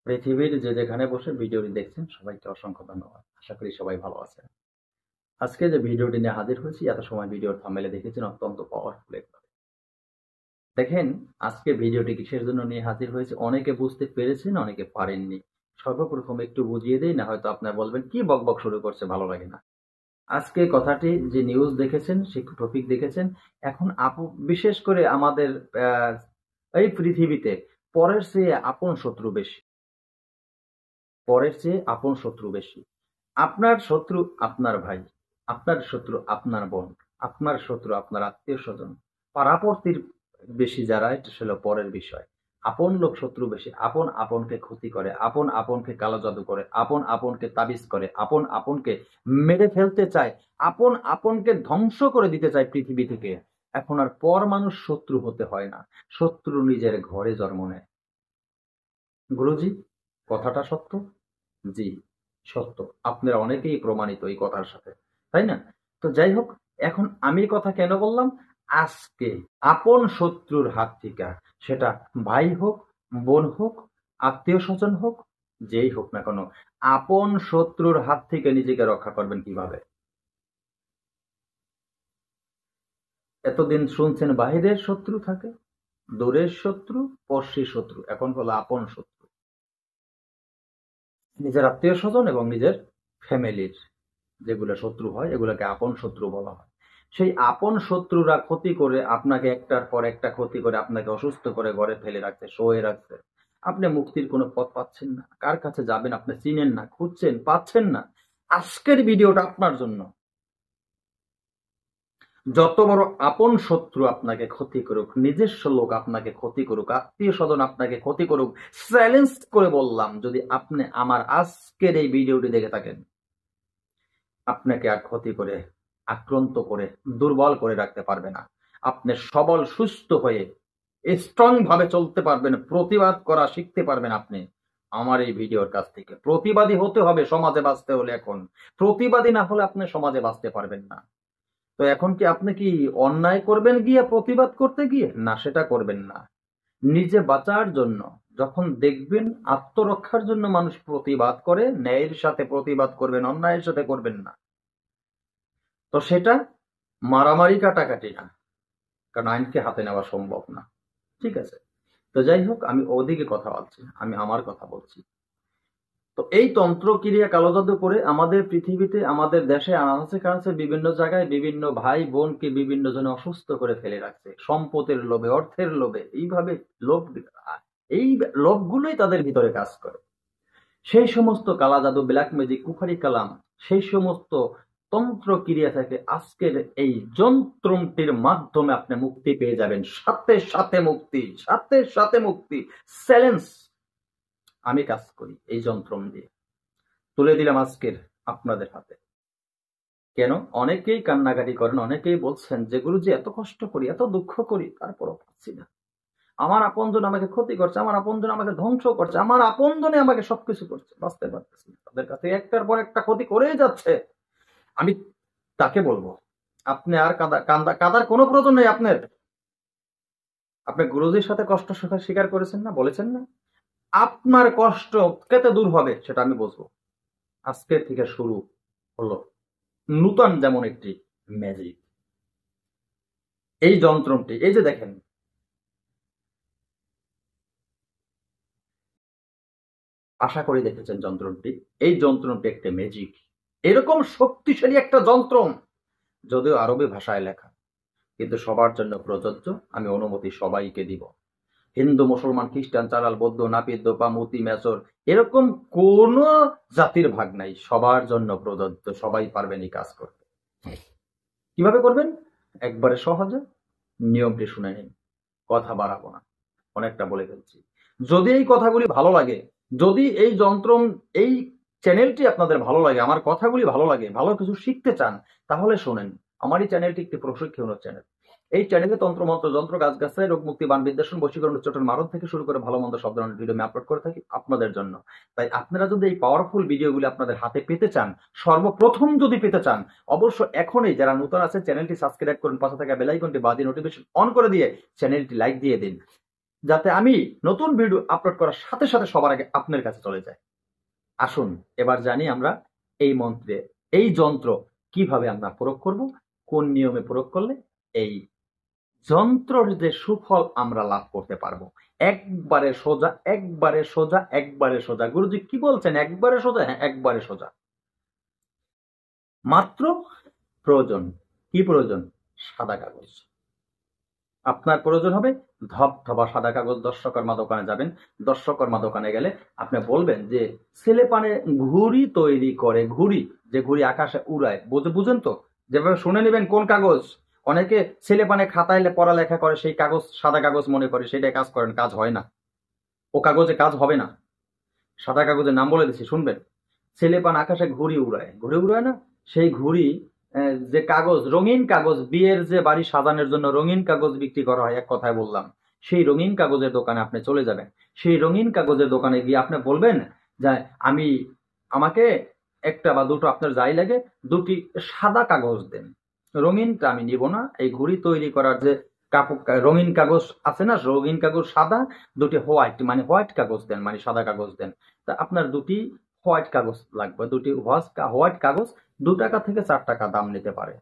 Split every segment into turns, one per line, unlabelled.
পৃথিবীর যে যেখানে বসে ভিডিওটি দেখছেন সবাইকে অসংখ্য ধন্যবাদ। আশা করি সবাই ভালো আছেন। আজকে যে ভিডিওটি নিয়ে হাজির হয়েছি, এত সময় ভিডিওর থাম্বনেলে দেখেছেন অত্যন্ত পাওয়ারফুল একটা। দেখেন আজকে ভিডিওটি কিসের জন্য নিয়ে হাজির হয়েছে, অনেকে বুঝতে পেরেছেন, অনেকে পারেননি। সর্বপ্রথম একটু বুঝিয়ে দেই, না হয়তো আপনারা বলবেন কি বকবক শুরু করছে, ভালো লাগে না। আজকে কথাটি যে নিউজ দেখেছেন, সে টপিক দেখেছেন, এখন বিশেষ করে আমাদের এই পৃথিবীতে পরের চেয়ে আপন শত্রু বেশি। পরের চেয়ে আপন শত্রু বেশি। আপনার শত্রু আপনার ভাই, আপনার শত্রু আপনার বোন, আপনার শত্রু আপনার আত্মীয় স্বজন, পাড়াপড়তির বেশি যারা, এটা ছিল পরের বিষয়। আপন লোক শত্রু বেশি। আপন আপনকে ক্ষতি করে, আপন আপনকে কালো জাদু করে, আপন আপনকে তাবিজ করে, আপন আপনকে মেরে ফেলতে চায়, আপন আপনকে ধ্বংস করে দিতে চায় পৃথিবী থেকে। এখন আর পর মানুষ শত্রু হতে হয় না, শত্রু নিজের ঘরে জন্ম নেয়। গুরুজি, কথাটা সত্য? জি, সত্য। আপনারা অনেকেই প্রমাণিত এই কথার সাথে, তাই না? তো যাই হোক, এখন আমি কথা কেন বললাম, আজকে আপন শত্রুর হাত থেকে, সেটা ভাই হোক, বোন হোক, আত্মীয় স্বজন হোক, যেই হোক না কেন, আপন শত্রুর হাত থেকে নিজেকে রক্ষা করবেন কিভাবে? এতদিন শুনছেন বাহিরের শত্রু থাকে, দূরের শত্রু, পড়শি শত্রু, এখন হলো আপন শত্রু। নিজের আত্মীয় স্বজন এবং নিজের ফ্যামিলির যেগুলো শত্রু হয়, এগুলোকে আপন শত্রু বলা হয়। সেই আপন শত্রুরা ক্ষতি করে আপনাকে, একটার পর একটা ক্ষতি করে আপনাকে অসুস্থ করে ঘরে ফেলে রাখছে, শোয়ে রাখছে। আপনি মুক্তির কোনো পথ পাচ্ছেন না, কার কাছে যাবেন আপনি চিনেন না, খুঁজছেন পাচ্ছেন না। আজকের ভিডিওটা আপনার জন্য। যত বড় আপন শত্রু আপনাকে ক্ষতি করুক, নিজস্ব লোক আপনাকে ক্ষতি করুক, আত্মীয় স্বজন আপনাকে ক্ষতি করুক, চ্যালেঞ্জ করে বললাম, যদি আপনি আমার আজকের এই ভিডিওটি দেখে থাকেন, আপনাকে আর ক্ষতি করে, আক্রান্ত করে, দুর্বল করে রাখতে পারবে না। আপনি সবল সুস্থ হয়ে স্ট্রং ভাবে চলতে পারবেন, প্রতিবাদ করা শিখতে পারবেন। আপনি আমার এই ভিডিওর কাছ থেকে প্রতিবাদী হতে হবে সমাজে বাঁচতে হলে। এখন প্রতিবাদী না হলে আপনি সমাজে বাঁচতে পারবেন না। তো এখন কি আপনি কি অন্যায় করবেন গিয়ে প্রতিবাদ করতে গিয়ে? না, সেটা করবেন না। নিজে বাঁচার জন্য যখন দেখবেন আত্মরক্ষার জন্য মানুষ প্রতিবাদ করে, ন্যায়ের সাথে প্রতিবাদ করবেন, অন্যায়ের সাথে করবেন না। তো সেটা মারামারি কাটাকাটি না, কারণ আইনকে হাতে নেওয়া সম্ভব না। ঠিক আছে? তো যাই হোক, আমি ওদিকে কথা বলছি, আমি আমার কথা বলছি। তো এই তন্ত্র ক্রিয়া কালো জাদু করে আমাদের পৃথিবীতে, আমাদের দেশে আনাচে কানাচে বিভিন্ন জায়গায় বিভিন্ন ভাই বোনকে বিভিন্ন জনে অসুস্থ করে ফেলে রাখছে, সম্পদের লোভে, অর্থের লোভে। এইভাবে লোভ, এই লোভগুলোই তাদের ভিতরে কাজ করে। সেই সমস্ত কালা জাদু, ব্ল্যাক ম্যাজিক, কুফারি কালাম, সেই সমস্ত তন্ত্র ক্রিয়া থেকে আজকের এই যন্ত্রটির মাধ্যমে আপনি মুক্তি পেয়ে যাবেন। সাথে সাথে মুক্তি, সাথে সাথে মুক্তি। চ্যালেঞ্জ, আমি কাজ করি এই যন্ত্র দিয়ে, তুলে দিলাম আজকের আপনাদের হাতে। কেন অনেকেই কান্নাকাটি করেন, অনেকেই বলছেন যে গুরুজি এত কষ্ট করি, এত দুঃখ করি, তারপরও পাচ্ছি না। আমার আপনজন আমাকে ক্ষতি করছে, আমার আপনজন আমাকে ধ্বংস করছে, আমার আপনজনে আমাকে সবকিছু করছে, বাঁচতে পারতেছি না। তাদের কাছে একটার পর একটা ক্ষতি করেই যাচ্ছে। আমি তাকে বলবো, আপনি আর কাদার কোনো প্রয়োজন নেই আপনার। আপনি গুরুজির সাথে কষ্ট স্বীকার করেছেন না, বলেছেন না? আপনার কষ্ট কেটে দূর হবে সেটা আমি বুঝবো। আজকে থেকে শুরু হলো নূতন যেমন একটি ম্যাজিক। এই যন্ত্রটি, এই যে দেখেন, আশা করি দেখেছেন যন্ত্রটি। এই যন্ত্রটি একটা ম্যাজিক, এরকম শক্তিশালী একটা যন্ত্র, যদিও আরবি ভাষায় লেখা, কিন্তু সবার জন্য প্রযোজ্য। আমি অনুমতি সবাইকে দিব। হিন্দু, মুসলমান, খ্রিস্টান, চালাল, বৌদ্ধ, নাপিত, দোপা, মতি, মেসর, এরকম কোন জাতির ভাগ নাই, সবার জন্য প্রযোজ্য। সবাই পারবেন এই কাজ করতে। কিভাবে করবেন? একবারে সহজে, নিয়মটি শুনে নিন, কথা বাড়াবো না, অনেকটা বলে ফেলছি। যদি এই কথাগুলি ভালো লাগে, যদি এই যন্ত্র, এই চ্যানেলটি আপনাদের ভালো লাগে, আমার কথাগুলি ভালো লাগে, ভালো কিছু শিখতে চান, তাহলে শোনেন। আমার এই চ্যানেলটি একটি প্রশিক্ষণের চ্যানেল। এই চ্যানেলে তন্ত্রমন্ত্র, যন্ত্র, গাছগাছায়, রোগ মুক্তি, বান বিদ্বেষণ, বশীকরণ, উচ্চাটন, মারণ থেকে শুরু করে ভালো মন্দ সব ধরনের ভিডিও আমি আপলোড করে থাকি আপনাদের জন্য। তাই আপনারা যদি এই পাওয়ারফুল ভিডিওগুলি আপনাদের হাতে পেতে চান, সর্বপ্রথম যদি পেতে চান, অবশ্য এখনই যারা নতুন আছে চ্যানেলটি সাবস্ক্রাইব করুন, পাশে থাকা বেল আইকনটি বাজিয়ে নোটিফিকেশন অন করে দিয়ে চ্যানেলটি লাইক দিয়ে দিন। যাতে আমি নতুন ভিডিও আপলোড করার সাথে সাথে সবার আগে আপনার কাছে চলে যায়। আসুন এবার জানি আমরা এই মন্ত্রে, এই যন্ত্র কিভাবে আমরা প্রয়োগ করব, কোন নিয়মে প্রয়োগ করলে এই যন্ত্রের যে সুফল আমরা লাভ করতে পারবো। একবারে সোজা, একবারে সোজা, একবারে সোজা। গুরুজি কি বলছেন? একবারে সোজা? হ্যাঁ, একবারে সোজা। মাত্র প্রয়োজন, কি প্রয়োজন? সাদা কাগজ। আপনার প্রয়োজন হবে ধবধবা সাদা কাগজ। দর্শকর্মা দোকানে যাবেন, দর্শকর্মা দোকানে গেলে আপনি বলবেন যে ছেলে পানে ঘুড়ি তৈরি করে, ঘুড়ি, যে ঘুড়ি আকাশে উড়ায়, বুঝেন তো? যেভাবে শুনে নেবেন কোন কাগজ। অনেকে ছেলে পানে খাতায় পড়ালেখা করে, সেই কাগজ সাদা কাগজ মনে করে, সেটাই কাজ করেন, কাজ হয় না। ও কাগজে কাজ হবে না। সাদা কাগজের নাম বলে দিচ্ছি, শুনবেন। ছেলে পান আকাশে ঘুড়ি উড়ায়, ঘুড়ি উড়ায় না, সেই ঘুড়ি যে কাগজ, রঙিন কাগজ, বিয়ের যে বাড়ি সাজানোর জন্য রঙিন কাগজ বিক্রি করা হয়, এক কথায় বললাম, সেই রঙিন কাগজের দোকানে আপনি চলে যাবেন। সেই রঙিন কাগজের দোকানে গিয়ে আপনি বলবেন যে আমাকে একটা বা দুটো, আপনার যাই লাগে, দুটি সাদা কাগজ দেন, রঙিনটা আমি নিব না। এই ঘুড়ি তৈরি করার যে কাপড়, রঙিন কাগজ আছে না, রঙিন কাগজ সাদা, দুটি হোয়াইট, মানে হোয়াইট কাগজ দেন, মানে সাদা কাগজ দেন। তা আপনার দুটি হোয়াইট কাগজ লাগবে, দুটি হোয়াইট কাগজ 2 টাকা থেকে 4 টাকা দাম নিতে পারে।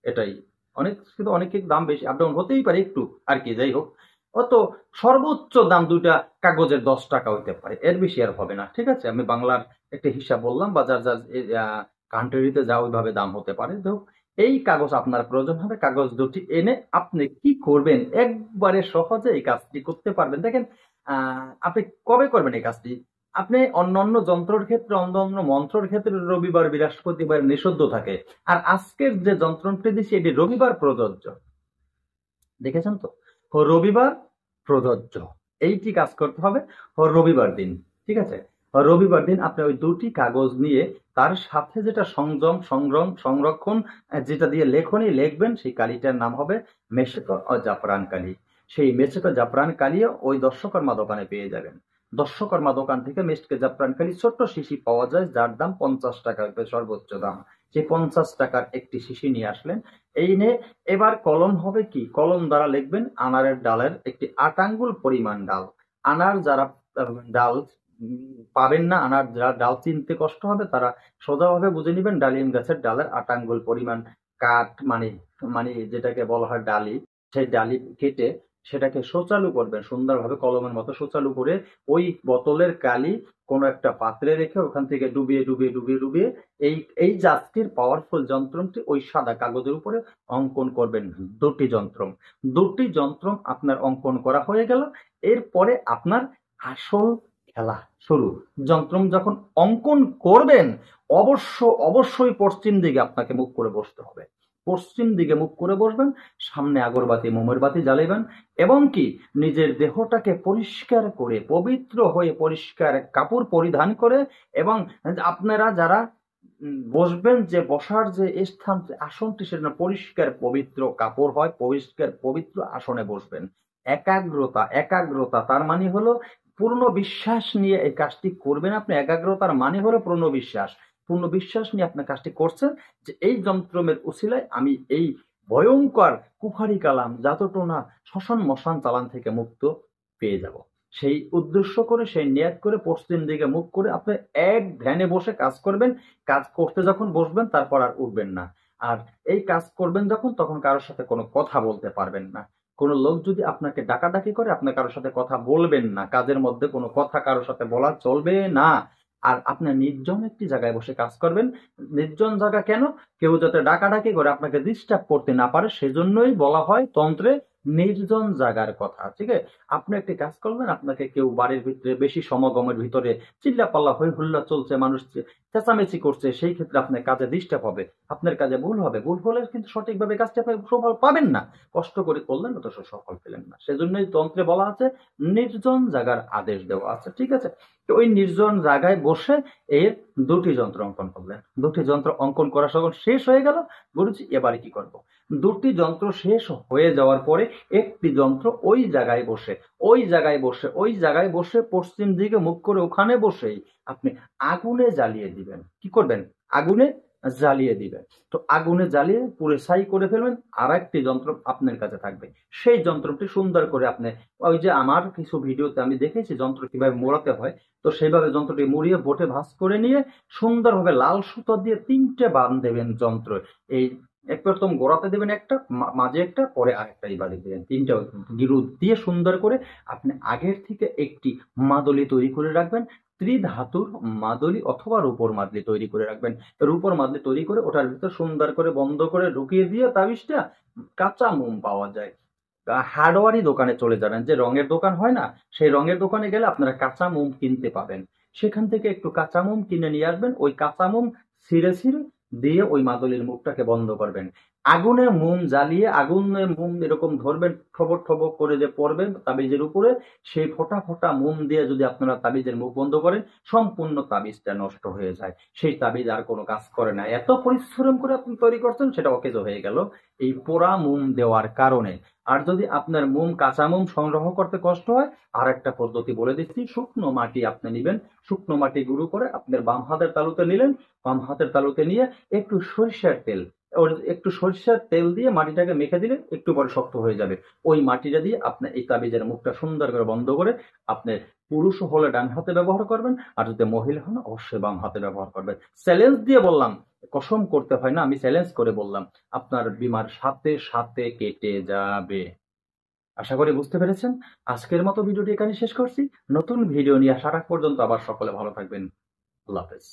এটাই অনেক, কিন্তু অনেকের দাম বেশি আপ ডাউন হতেই পারে একটু আর কি, যাই হোক। অত সর্বোচ্চ দাম 2টা কাগজের 10 টাকা হইতে পারে, এর বেশি আর হবে না। ঠিক আছে, আমি বাংলার একটা হিসাব বললাম, বা যার যার কান্ট্রিতে যা ওইভাবে দাম হতে পারে। তো এই কাগজ আপনার প্রয়োজন হবে। কাগজ দুটি এনে আপনি কি করবেন? একবারে সহজে এই কাজটি করতে পারবেন। দেখেন, আপনি কবে করবেন এই কাজটি? আপনি অন্যান্য যন্ত্রের ক্ষেত্রে, অন্যান্য মন্ত্রের ক্ষেত্রে রবিবার বৃহস্পতিবার নিষিদ্ধ থাকে, আর আজকের যে যন্ত্রটি দিচ্ছি এটি রবিবার প্রযোজ্য। দেখেছেন তো? রবিবার প্রযোজ্য, এইটি কাজ করতে হবে রবিবার দিন। ঠিক আছে, রবিবার দিন আপনি ওই দুটি কাগজ নিয়ে তার সাথে যেটা সংরক্ষণ, যেটা দিয়ে লেখনি লিখবেন, সেই কালিটার নাম হবে মেশক ও জাফরান কালি। সেই মেশক ও জাফরান কালিও ওই দর্শকর্মা দোকানে পেয়ে যাবেন। দর্শকর্মা দোকান থেকে মেশক জাফরান কালি ছোট্ট শিশি পাওয়া যায়, যার দাম 50 টাকা, সর্বোচ্চ দাম। সেই 50 টাকার একটি শিশি নিয়ে আসলেন। এই নিয়ে এবার কলম হবে কি, কলম দ্বারা লিখবেন আনারের ডালের একটি 8 আঙ্গুল পরিমাণ ডাল। আনার যারা ডাল পাবেন না, আনার যারা ডাল চিনতে কষ্ট হবে, তারা সোজাভাবে বুঝে নিবেন ডালিম গাছের ডালের 8 আঙ্গুল পরিমাণ কাঠ, মানে মানে যেটাকে বলা হয় ডালি, সেই ডালি কেটে সেটাকে সোচালু করবেন সুন্দরভাবে, কলমের মতো সোচালু করে ওই বোতলের কালি কোনো একটা পাত্রে রেখে ওখান থেকে ডুবিয়ে ডুবিয়ে ডুবিয়ে ডুবিয়ে এই এই জাতটির পাওয়ারফুল যন্ত্রটি ওই সাদা কাগজের উপরে অঙ্কন করবেন। দুটি যন্ত্র আপনার অঙ্কন করা হয়ে গেল। এরপরে আপনার আসল খেলা শুরু। যন্ত্র যখন অঙ্কন করবেন, অবশ্যই পশ্চিম দিকে আপনাকে মুখ করে বসতে হবে। পশ্চিম দিকে মুখ করে বসবেন, সামনে আগরবাতি মোমের বাতি জ্বালাবেন, এবং কি নিজের দেহটাকে পরিষ্কার করে, পবিত্র হয়ে, পরিষ্কার কাপড় পরিধান করে, এবং আপনারা যারা বসবেন, যে বসার যে স্থান, আসনটি, সেটা পরিষ্কার পবিত্র কাপড় হয়, পরিষ্কার পবিত্র আসনে বসবেন। একাগ্রতা তার মানে হলো পূর্ণ বিশ্বাস নিয়ে এই কাজটি করবেন আপনি। একাগ্রতার মানে হলো পূর্ণ বিশ্বাস নিয়ে আপনার কাজটি করছেন, যে এই যন্ত্রের উসিলায় আমি এই ভয়ঙ্কর কুফারি কালাম, জাতটোনা, শ্মশান মশান চালান থেকে মুক্ত পেয়ে যাব। সেই উদ্দেশ্য করে, সেই নিয়াত করে, পশ্চিম দিকে মুখ করে আপনি এক ধ্যানে বসে কাজ করবেন। কাজ করতে যখন বসবেন, তারপর আর উঠবেন না। আর এই কাজ করবেন যখন, তখন কারোর সাথে কোনো কথা বলতে পারবেন না। কোনো লোক যদি আপনাকে ডাকাডাকি করে, আপনার কারোর সাথে কথা বলবেন না। কাজের মধ্যে কোনো কথা কারোর সাথে বলা চলবে না। আর আপনি নির্জন একটি জায়গায় বসে কাজ করবেন। নির্জন জায়গা কেন? কেউ যাতে ডাকাডাকি করে আপনাকে ডিস্টার্ব করতে না পারে, সেজন্যই বলা হয় তন্ত্রে নির্জন জায়গার কথা। ঠিক আছে, আপনি একটি কাজ করবেন, আপনাকে কেউ বাড়ির ভিতরে বেশি সমাগমের ভিতরে চিল্লাপাল্লা হই হুল্লা চলছে, মানুষ চেঁচামেচি করছে, সেই ক্ষেত্রে আপনার কাজে ডিস্টার্ব হবে, আপনার কাজে ভুল হবে। ভুল হলে কিন্তু সঠিকভাবে কাজটা সফল পাবেন না। কষ্ট করে করলেন অথচ সফল পেলেন না। সেজন্যই তন্ত্রে বলা আছে নির্জন জায়গার আদেশ দেওয়া আছে। ঠিক আছে, তো ওই নির্জন জায়গায় বসে এর দুটি যন্ত্র অঙ্কন করলেন। দুটি যন্ত্র অঙ্কন করা যখন শেষ হয়ে গেল, গুরুজি এবারে কি করব? দুটি যন্ত্র শেষ হয়ে যাওয়ার পরে একটি যন্ত্র ওই জায়গায় বসে পশ্চিম দিকে মুখ করে ওখানে বসেই আপনি আগুনে জ্বালিয়ে দিবেন। কি করবেন? আগুনে জ্বালিয়ে দিবে। তো আগুনে জ্বালিয়ে পুরো ছাই করে ফেলবেন। আর একটি যন্ত্র আপনার কাছে থাকবে, সেই যন্ত্রটি সুন্দর করে আপনি, ওই যে আমার কিছু ভিডিওতে আমি দেখেছি যন্ত্র কিভাবে মোড়াতে হয়, তো সেইভাবে যন্ত্রটি মুড়িয়ে বোটে ভাঁজ করে নিয়ে সুন্দরভাবে লাল সুতো দিয়ে 3টে বান দেবেন যন্ত্র। এই প্রথম গোড়াতে দেবেন একটা, মাঝে একটা, পরে আরেকটা, এইবারে দেবেন 3টা গিরু দিয়ে সুন্দর করে আপনি আগের থেকে একটি মাদলি তৈরি করে রাখবেন। ত্রিধাতুর মাদলি অথবা রূপোর মাদলি তৈরি করে রাখবেন। রূপোর মাদলি তৈরি করে ওটার ভিতর সুন্দর করে বন্ধ করে ঢুকিয়ে দিয়ে তাবিজটা, কাঁচা মোম পাওয়া যায়, হার্ডওয়ারি দোকানে চলে যাবেন, যে রঙের দোকান হয় না, সেই রঙের দোকানে গেলে আপনারা কাঁচা মোম কিনতে পাবেন। সেখান থেকে একটু কাঁচা মোম কিনে নিয়ে আসবেন। ওই কাঁচা মোম ছিঁড়ে ছিঁড়ে দিয়ে ওই মাদলির মুখটাকে বন্ধ করবেন। আগুনে মোম জ্বালিয়ে আগুনে মোম এরকম ধরবেন, ঠবক ঠবক করে যে পড়বেন তাবিজের উপরে, সেই ফোঁটা ফোঁটা মোম দিয়ে যদি আপনারা তাবিজের মুখ বন্ধ করেন, সম্পূর্ণ তাবিজটা নষ্ট হয়ে যায়। সেই তাবিজ আর কোনো কাজ করে না। এত পরিশ্রম করে আপনি তৈরি করছেন, সেটা অকেজো হয়ে গেল এই পোড়া মোম দেওয়ার কারণে। আর যদি আপনার মোম, কাঁচা মোম সংগ্রহ করতে কষ্ট হয়, আর একটা পদ্ধতি বলে দিচ্ছি। শুকনো মাটি আপনি নিবেন, শুকনো মাটি গুঁড়ো করে আপনার বাম হাতের তালুতে নিলেন, বাম হাতের তালুতে নিয়ে একটু সরিষার তেল, একটু সরিষার তেল দিয়ে মাটিটাকে মেখে দিলে একটু পরে শক্ত হয়ে যাবে। ওই মাটিটা দিয়ে আপনি এই তাবিজের মুখটা সুন্দর করে বন্ধ করে, আপনি পুরুষ হলে ডান হাতে ব্যবহার করবেন, আর যদি মহিলা হন অবশ্যই বাম হাতে ব্যবহার করবেন। চ্যালেঞ্জ দিয়ে বললাম, কসম করতে হয় না, আমি চ্যালেঞ্জ করে বললাম, আপনার বিমার সাথে সাথে কেটে যাবে। আশা করি বুঝতে পেরেছেন। আজকের মতো ভিডিওটি এখানে শেষ করছি। নতুন ভিডিও নিয়ে আসার আগ পর্যন্ত আবার সকলে ভালো থাকবেন। আল্লাহ হাফেজ।